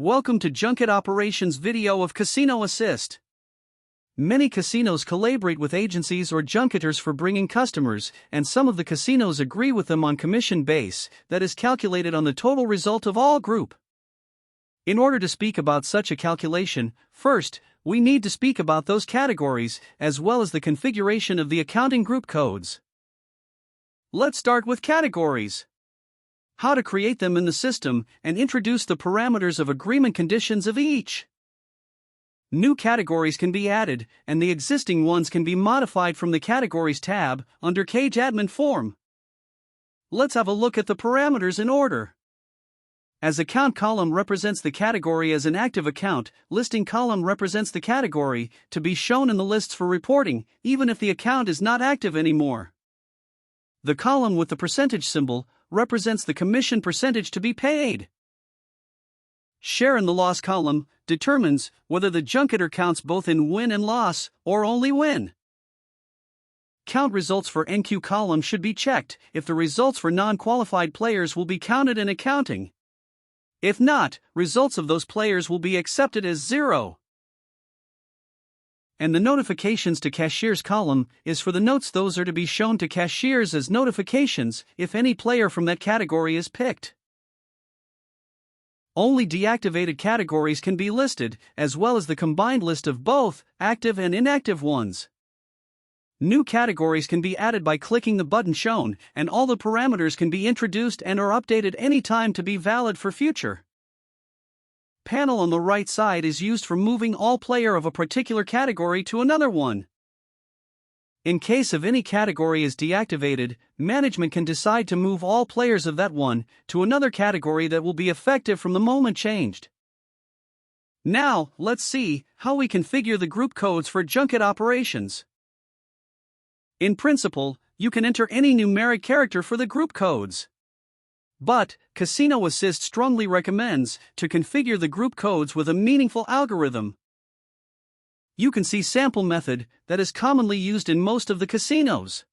Welcome to Junket Operations video of Casino Assist. Many casinos collaborate with agencies or junketers for bringing customers, and some of the casinos agree with them on commission base that is calculated on the total result of all group. In order to speak about such a calculation, first, we need to speak about those categories as well as the configuration of the accounting group codes. Let's start with categories. How to create them in the system and introduce the parameters of agreement conditions of each. New categories can be added, and the existing ones can be modified from the Categories tab under Cage Admin Form. Let's have a look at the parameters in order. As account column represents the category as an active account, listing column represents the category to be shown in the lists for reporting, even if the account is not active anymore. The column with the percentage symbol represents the commission percentage to be paid. Share in the loss column determines whether the junketer counts both in win and loss, or only win. Count results for NQ column should be checked if the results for non-qualified players will be counted in accounting. If not, results of those players will be accepted as 0. And the notifications to cashiers column is for the notes. Those are to be shown to cashiers as notifications if any player from that category is picked. Only deactivated categories can be listed, as well as the combined list of both active and inactive ones. New categories can be added by clicking the button shown, and all the parameters can be introduced and are updated anytime to be valid for future. Panel on the right side is used for moving all player of a particular category to another one. In case of any category is deactivated, management can decide to move all players of that one to another category that will be effective from the moment changed. Now, let's see how we configure the group codes for Junket Operations. In principle, you can enter any numeric character for the group codes. But, Casino Assist strongly recommends to configure the group codes with a meaningful algorithm. You can see sample method that is commonly used in most of the casinos.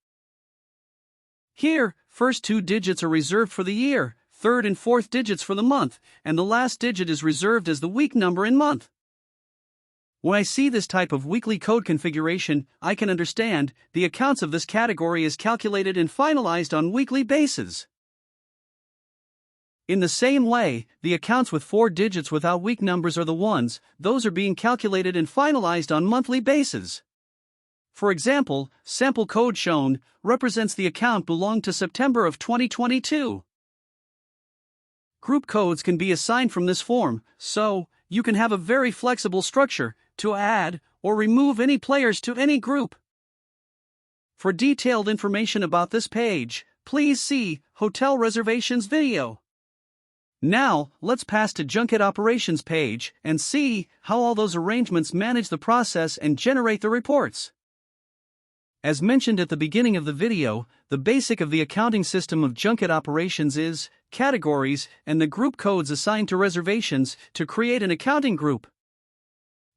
Here, first 2 digits are reserved for the year, third and fourth digits for the month, and the last digit is reserved as the week number in month. When I see this type of weekly code configuration, I can understand the accounts of this category is calculated and finalized on weekly basis. In the same way, the accounts with 4 digits without week numbers are the ones, those are being calculated and finalized on monthly basis. For example, sample code shown represents the account belonged to September of 2022. Group codes can be assigned from this form, so you can have a very flexible structure to add or remove any players to any group. For detailed information about this page, please see Hotel Reservations video. Now, let's pass to Junket Operations page and see how all those arrangements manage the process and generate the reports. As mentioned at the beginning of the video, the basic of the accounting system of Junket Operations is categories and the group codes assigned to reservations to create an accounting group.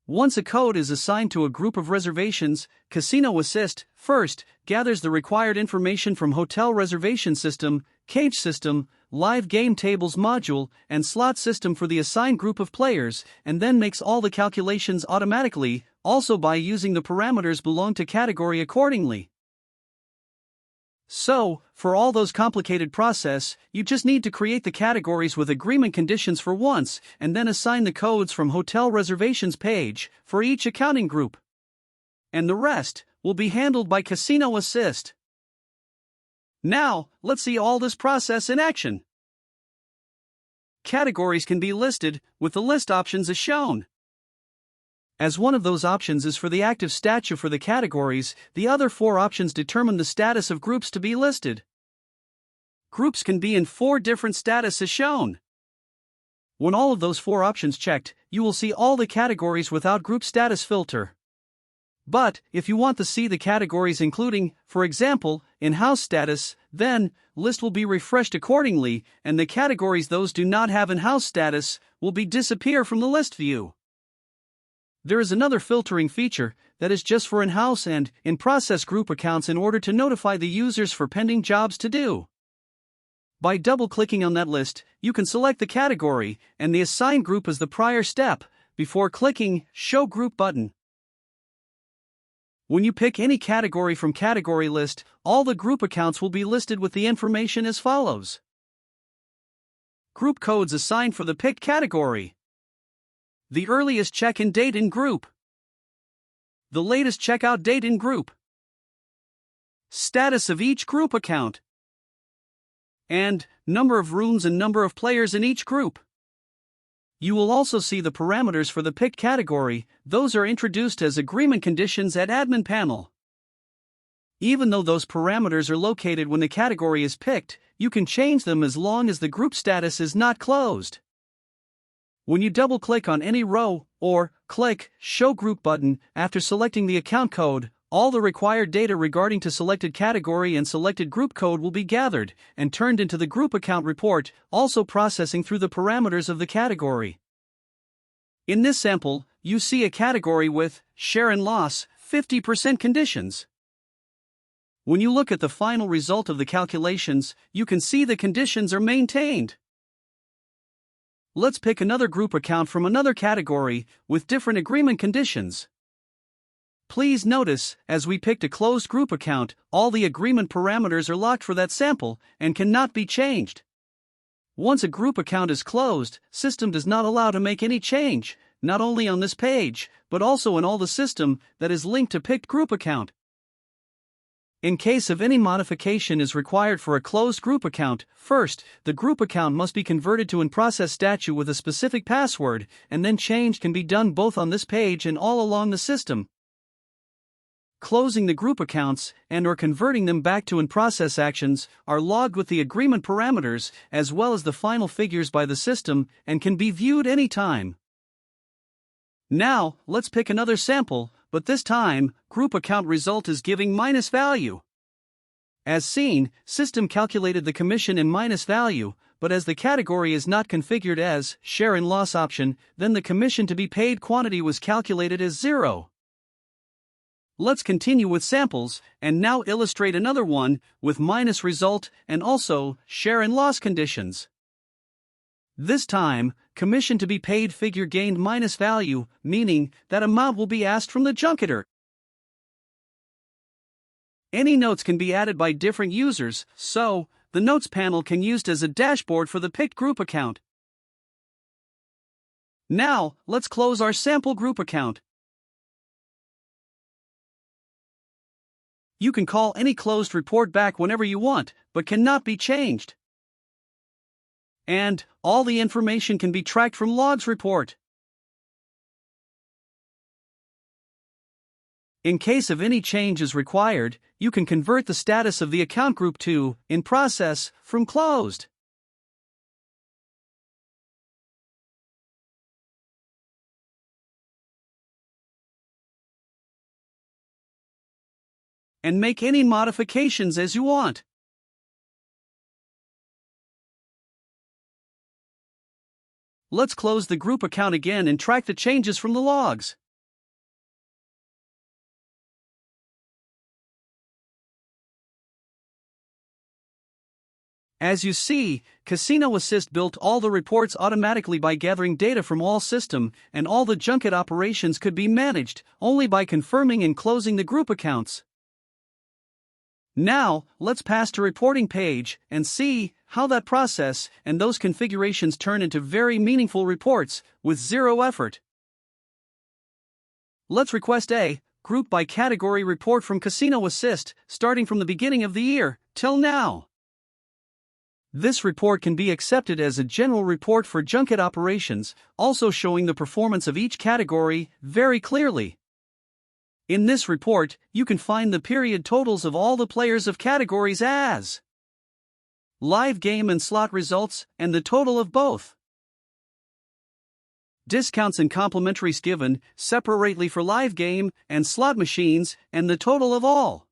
Once a code is assigned to a group of reservations, Casino Assist first gathers the required information from Hotel Reservation System, Cage System, Live Game Tables module, and Slot System for the assigned group of players, and then makes all the calculations automatically, also by using the parameters belong to category accordingly. So, for all those complicated process, you just need to create the categories with agreement conditions for once, and then assign the codes from Hotel Reservations page for each accounting group. And the rest will be handled by Casino Assist. Now, let's see all this process in action. Categories can be listed with the list options as shown. As one of those options is for the active statute for the categories, the other 4 options determine the status of groups to be listed. Groups can be in 4 different status as shown. When all of those 4 options checked, you will see all the categories without group status filter. But, if you want to see the categories including, for example, in-house status, then, list will be refreshed accordingly, and the categories those do not have in-house status will be disappear from the list view. There is another filtering feature that is just for in-house and in-process group accounts in order to notify the users for pending jobs to do. By double-clicking on that list, you can select the category and the assigned group as the prior step, before clicking Show Group button. When you pick any category from category list, all the group accounts will be listed with the information as follows. Group codes assigned for the picked category. The earliest check-in date in group. The latest checkout date in group. Status of each group account. And number of rooms and number of players in each group. You will also see the parameters for the picked category. Those are introduced as agreement conditions at Admin Panel. Even though those parameters are located when the category is picked, you can change them as long as the group status is not closed. When you double-click on any row, or click Show Group button after selecting the account code, all the required data regarding to selected category and selected group code will be gathered and turned into the group account report, also processing through the parameters of the category. In this sample, you see a category with share and loss 50% conditions. When you look at the final result of the calculations, you can see the conditions are maintained. Let's pick another group account from another category with different agreement conditions. Please notice, as we picked a closed group account, all the agreement parameters are locked for that sample and cannot be changed. Once a group account is closed, system does not allow to make any change, not only on this page, but also in all the system that is linked to picked group account. In case of any modification is required for a closed group account, first, the group account must be converted to in-process statute with a specific password, and then change can be done both on this page and all along the system. Closing the group accounts and/or converting them back to in-process actions are logged with the agreement parameters as well as the final figures by the system and can be viewed anytime. Now, let's pick another sample, but this time, group account result is giving minus value. As seen, system calculated the commission in minus value, but as the category is not configured as share and loss option, then the commission to be paid quantity was calculated as 0. Let's continue with samples, and now illustrate another one with minus result and also share and loss conditions. This time, commission to be paid figure gained minus value, meaning that amount will be asked from the junketer. Any notes can be added by different users, so the notes panel can be used as a dashboard for the picked group account. Now, let's close our sample group account. You can call any closed report back whenever you want, but cannot be changed. And all the information can be tracked from logs report. In case of any change is required, you can convert the status of the account group to in process from closed. And make any modifications as you want. Let's close the group account again and track the changes from the logs. As you see, Casino Assist built all the reports automatically by gathering data from all system, and all the Junket operations could be managed only by confirming and closing the group accounts. Now, let's pass to reporting page and see how that process and those configurations turn into very meaningful reports with zero effort. Let's request a group by category report from Casino Assist, starting from the beginning of the year till now. This report can be accepted as a general report for Junket operations, also showing the performance of each category very clearly. In this report, you can find the period totals of all the players of categories as live game and slot results, and the total of both. Discounts and complimentaries given separately for live game and slot machines, and the total of all.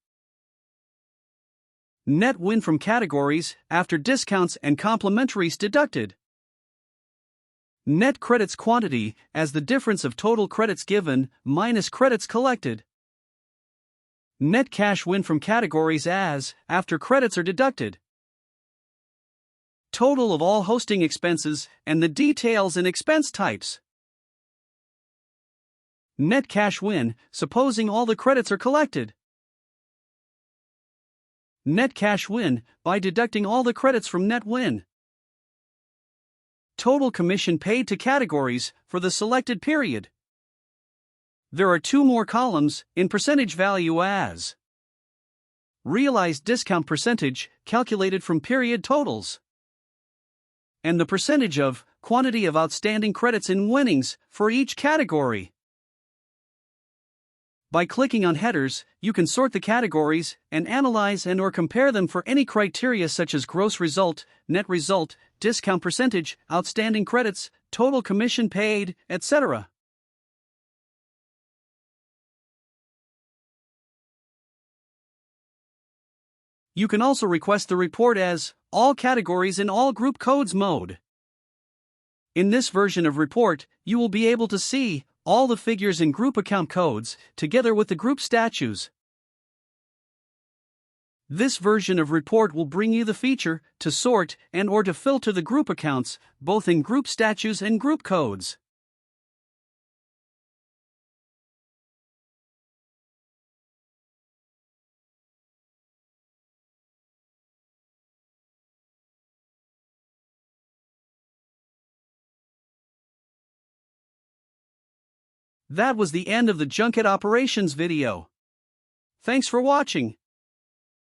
Net win from categories after discounts and complimentaries deducted. Net credits quantity as the difference of total credits given minus credits collected. Net cash win from categories as after credits are deducted. total of all hosting expenses, and the details and expense types. Net cash win, supposing all the credits are collected. Net cash win, by deducting all the credits from net win. Total commission paid to categories for the selected period. There are 2 more columns in percentage value as realized discount percentage calculated from period totals, and the percentage of quantity of outstanding credits in winnings for each category. By clicking on headers, you can sort the categories and analyze and/or compare them for any criteria such as gross result, net result, discount percentage, outstanding credits, total commission paid, etc. You can also request the report as all categories in all group codes mode. In this version of report, you will be able to see all the figures in group account codes together with the group statues. This version of report will bring you the feature to sort and/or to filter the group accounts, both in group statues and group codes. That was the end of the Junket Operations video. Thanks for watching.